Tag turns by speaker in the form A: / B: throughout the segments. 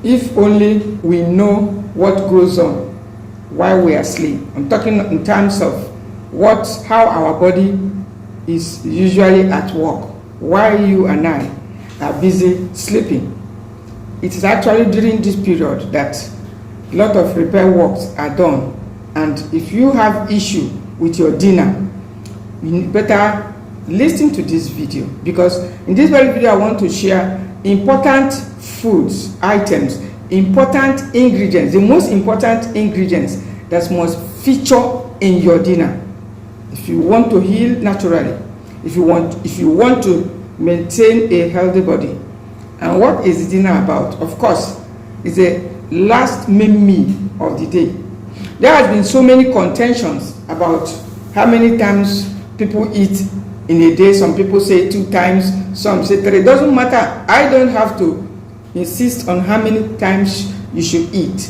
A: If only we know what goes on while we are asleep. I'm talking in terms of how our body is usually at work while you and I are busy sleeping. It is actually during this period that a lot of repair works are done. And if you have issue with your dinner, you better listen to this video, because in this very video I want to share important foods, items, important ingredients, the most important ingredients that must feature in your dinner if you want to heal naturally, if you want to maintain a healthy body. And what is dinner about? Of course, it's a last main meal of the day. There has been so many contentions about how many times people eat in a day. Some people say 2 times, some say 3. It doesn't matter. I don't have to insist on how many times you should eat.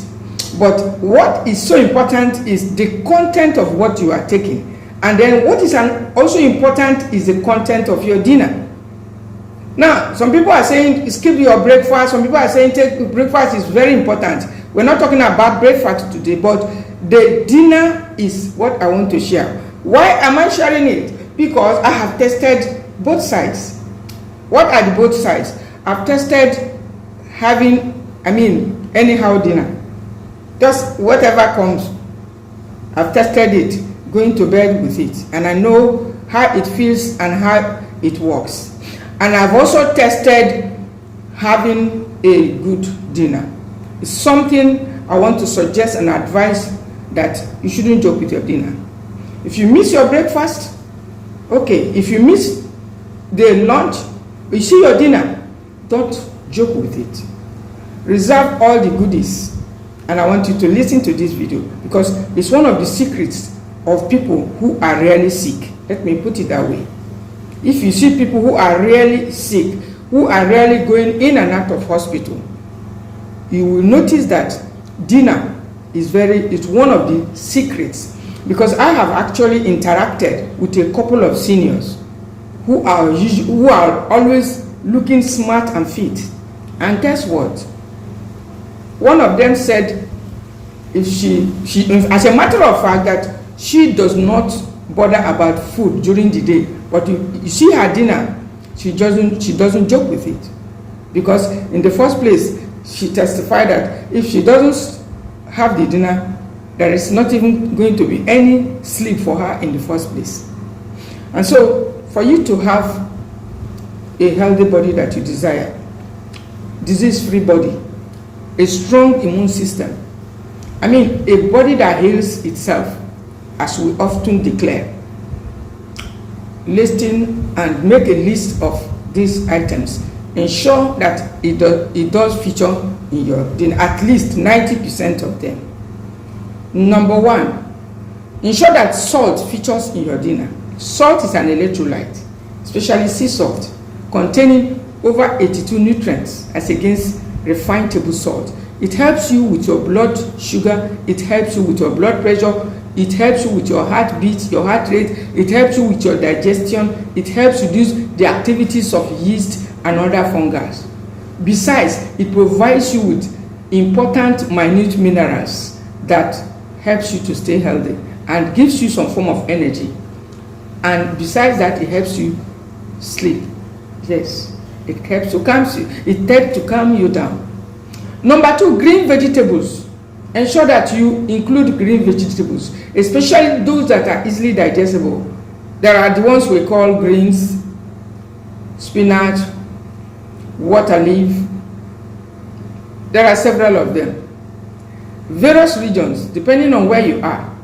A: But what is so important is the content of what you are taking. And then what is also important is the content of your dinner. Now, some people are saying skip your breakfast. Some people are saying take breakfast is very important. We're not talking about breakfast today, but the dinner is what I want to share. Why am I sharing it? Because I have tested both sides. What are the both sides? I've tested having, anyhow dinner. Just whatever comes. I've tested it, going to bed with it. And I know how it feels and how it works. And I've also tested having a good dinner. It's something I want to suggest and advise that you shouldn't joke with your dinner. If you miss your breakfast, okay. If you miss the lunch, you see your dinner, don't joke with it. Reserve all the goodies. And I want you to listen to this video, because it's one of the secrets of people who are really sick. Let me put it that way. If you see people who are really sick, who are really going in and out of hospital, you will notice that dinner is it's one of the secrets. Because I have actually interacted with a couple of seniors who are always looking smart and fit. And guess what? One of them said, if she as a matter of fact, that she does not bother about food during the day, but you see her dinner, she doesn't joke with it, because in the first place she testified that if she doesn't have the dinner, there is not even going to be any sleep for her in the first place. And so, for you to have a healthy body that you desire, disease-free body, a strong immune system, a body that heals itself, as we often declare, listen and make a list of these items. Ensure that it does feature in your dinner, at least 90% of them. Number 1, ensure that salt features in your dinner. Salt is an electrolyte, especially sea salt, containing over 82 nutrients as against refined table salt. It helps you with your blood sugar, it helps you with your blood pressure, it helps you with your heartbeat, your heart rate, it helps you with your digestion, it helps reduce the activities of yeast and other fungi. Besides, it provides you with important minute minerals that helps you to stay healthy and gives you some form of energy. And besides that, it helps you sleep. Yes, it helps to calm you down. Number 2, green vegetables. Ensure that you include green vegetables, especially those that are easily digestible. There are the ones we call greens, spinach, water leaf. There are several of them. Various regions, depending on where you are,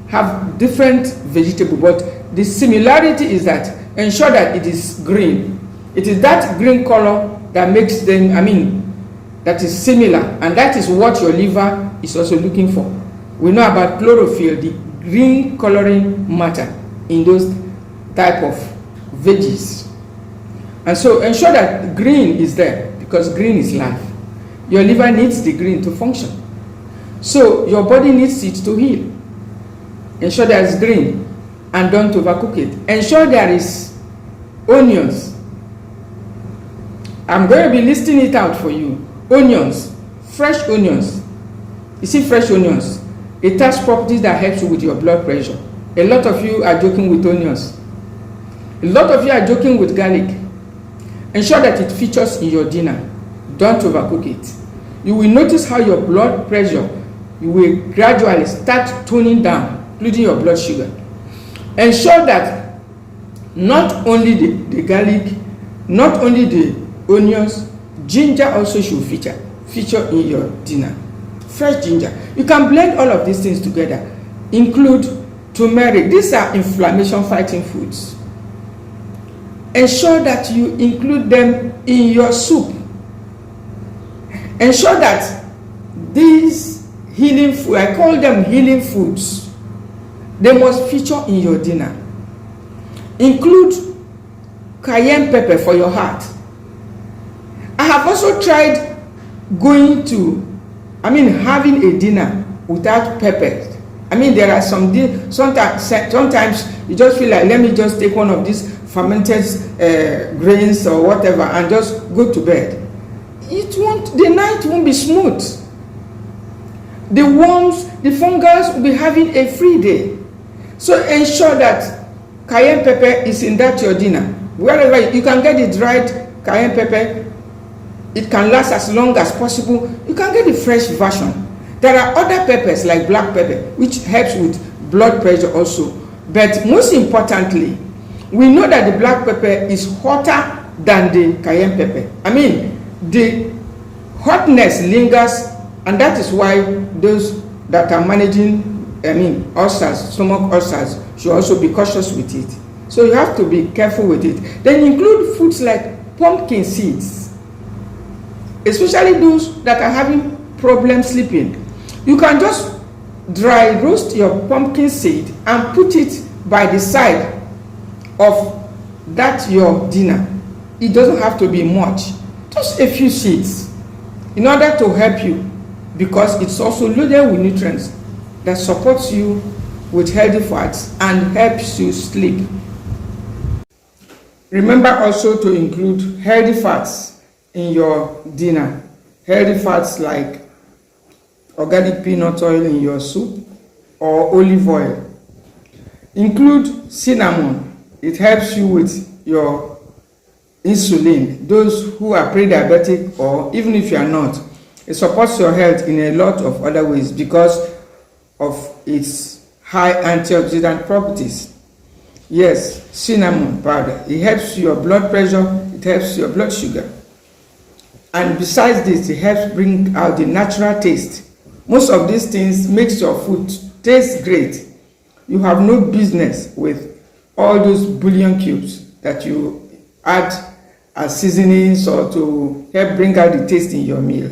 A: have different vegetables, but the similarity is that ensure that it is green. It is that green color that makes them, that is similar, and that is what your liver is also looking for. We know about chlorophyll, the green coloring matter in those type of veggies. And so ensure that green is there, because green is life. Your liver needs the green to function. So your body needs it to heal. Ensure there is green and don't overcook it. Ensure there is onions. I'm going to be listing it out for you. Onions, fresh onions. You see fresh onions, it has properties that helps you with your blood pressure. A lot of you are joking with onions. A lot of you are joking with garlic. Ensure that it features in your dinner. Don't overcook it. You will notice how your blood pressure, you will gradually start toning down, including your blood sugar. Ensure that not only the garlic, not only the onions, ginger also should feature in your dinner. Fresh ginger. You can blend all of these things together. Include turmeric. These are inflammation fighting foods. Ensure that you include them in your soup. Ensure that these healing food, I call them healing foods, they must feature in your dinner. Include cayenne pepper for your heart. I have also tried having a dinner without pepper. There are sometimes you just feel like, let me just take one of these fermented grains or whatever and just go to bed. The night won't be smooth. The worms, the fungus will be having a free day. So ensure that cayenne pepper is in that your dinner. Wherever you can get the dried cayenne pepper, it can last as long as possible. You can get the fresh version. There are other peppers like black pepper, which helps with blood pressure also. But most importantly, we know that the black pepper is hotter than the cayenne pepper. The hotness lingers, and that is why those that are managing ulcers, stomach ulcers, should also be cautious with it. So you have to be careful with it. Then include foods like pumpkin seeds, especially those that are having problems sleeping. You can just dry roast your pumpkin seed and put it by the side of that your dinner. It doesn't have to be much, just a few seeds, in order to help you, because it's also loaded with nutrients that supports you with healthy fats and helps you sleep. Remember also to include healthy fats in your dinner. Healthy fats like organic peanut oil in your soup or olive oil. Include cinnamon. It helps you with your insulin. Those who are pre-diabetic, or even if you are not, it supports your health in a lot of other ways because of its high antioxidant properties. Yes, cinnamon powder. It helps your blood pressure, it helps your blood sugar. And besides this, it helps bring out the natural taste. Most of these things makes your food taste great. You have no business with all those bouillon cubes that you add as seasonings or to help bring out the taste in your meal.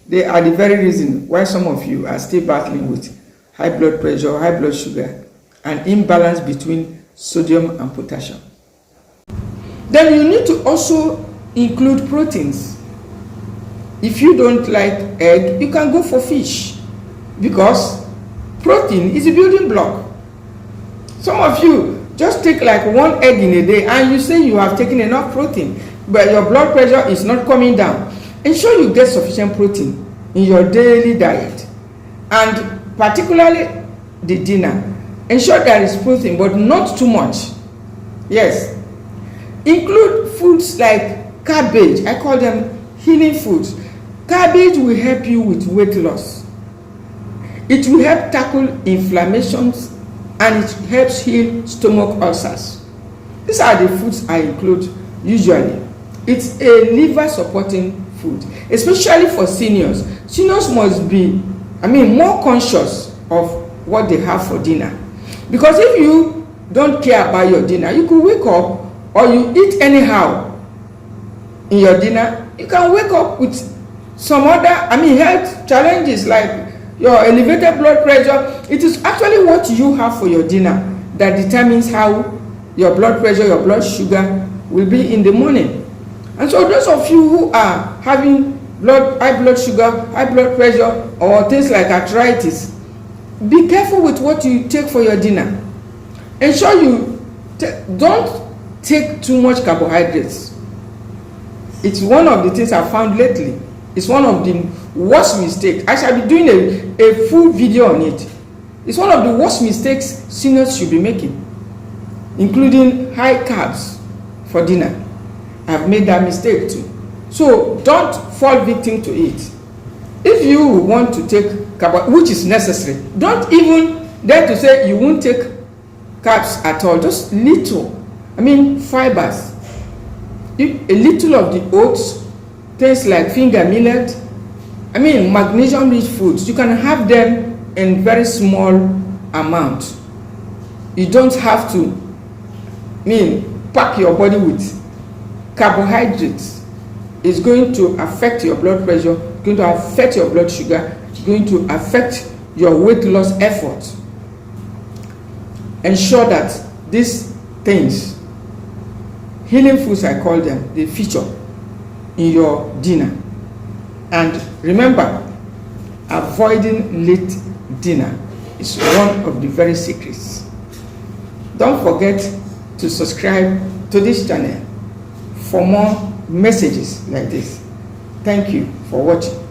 A: They are the very reason why some of you are still battling with high blood pressure, high blood sugar, and imbalance between sodium and potassium. Then you need to also include proteins. If you don't like egg, you can go for fish, because protein is a building block. Some of you just take like one egg in a day and you say you have taken enough protein, but your blood pressure is not coming down. Ensure you get sufficient protein in your daily diet, and particularly the dinner. Ensure there is protein, but not too much. Yes. Include foods like cabbage. I call them healing foods. Cabbage will help you with weight loss. It will help tackle inflammations, and it helps heal stomach ulcers. These are the foods I include usually. It's a liver supporting food, especially for seniors. Seniors must be, more conscious of what they have for dinner. Because if you don't care about your dinner, you could wake up, or you eat anyhow in your dinner, you can wake up with some other, health challenges like your elevated blood pressure. It is actually what you have for your dinner that determines how your blood pressure, your blood sugar will be in the morning. And so those of you who are having high blood sugar, high blood pressure, or things like arthritis, be careful with what you take for your dinner. Ensure you don't take too much carbohydrates. It's one of the things I found lately. It's one of the worst mistakes. I shall be doing a full video on it. It's one of the worst mistakes seniors should be making, including high carbs for dinner. I've made that mistake too. So don't fall victim to it. If you want to take carb, which is necessary, don't even dare to say you won't take carbs at all. Just little. I mean, fibers. A little of the oats, things like finger millet. I mean, magnesium-rich foods. You can have them in very small amount. You don't have to pack your body with carbohydrates. It's going to affect your blood pressure, going to affect your blood sugar, going to affect your weight loss efforts. Ensure that these things, healing foods I call them, they feature in your dinner. And remember, avoiding late dinner is one of the very secrets. Don't forget to subscribe to this channel for more messages like this. Thank you for watching.